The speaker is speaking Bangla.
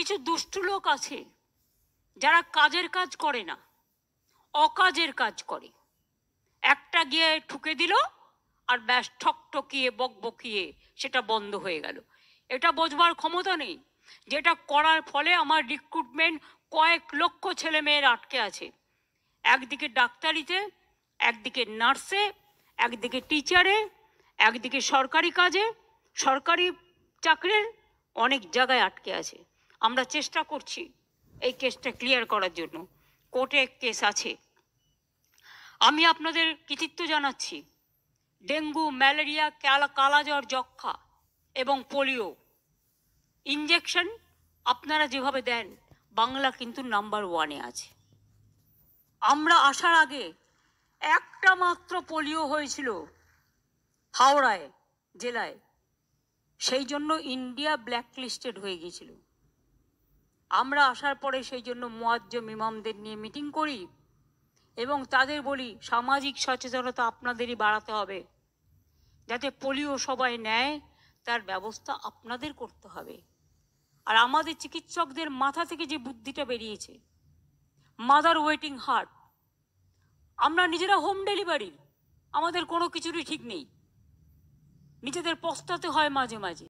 কিছু দুষ্টু লোক আছে যারা কাজের কাজ করে না, অকাজের কাজ করে। একটা গিয়ে ঠুকে দিল আর ব্যাস ঠকঠকিয়ে বকবকিয়ে সেটা বন্ধ হয়ে গেল। এটা বোঝবার ক্ষমতা নেই যেটা করার ফলে আমার রিক্রুটমেন্ট কয়েক লক্ষ ছেলে মেয়ের আটকে আছে। একদিকে ডাক্তারিতে, একদিকে নার্সে, একদিকে টিচারে, একদিকে সরকারি কাজে, সরকারি চাকরির অনেক জায়গায় আটকে আছে। আমরা চেষ্টা করছি এই কেসটা ক্লিয়ার করার জন্য। কোর্টে কেস আছে। আমি আপনাদের কৃতিত্ব জানাচ্ছি। ডেঙ্গু, ম্যালেরিয়া, কালাজ্বর, যক্ষা এবং পোলিও ইঞ্জেকশন আপনারা যেভাবে দেন, বাংলা কিন্তু নাম্বার 1-এ আছে। আমরা আসার আগে একটা মাত্র পোলিও হয়েছিল হাওড়ায় জেলায়, সেই জন্য ইন্ডিয়া ব্ল্যাকলিস্টেড হয়ে গিয়েছিল। আমরা আসার পরে সেই জন্য মুয়াজ্জম ইমামদের নিয়ে মিটিং করি এবং তাদের বলি সামাজিক সচেতনতা আপনাদেরই বাড়াতে হবে, যাতে পোলিও সবাই নেয় তার ব্যবস্থা আপনাদের করতে হবে। আর আমাদের চিকিৎসকদের মাথা থেকে যে বুদ্ধিটা বেরিয়েছে, মাদার ওয়েটিং হার্ট, আমরা নিজেরা হোম ডেলিভারি, আমাদের কোনো কিছুরই ঠিক নেই, নিজেদের পস্তাতে হয় মাঝে মাঝে।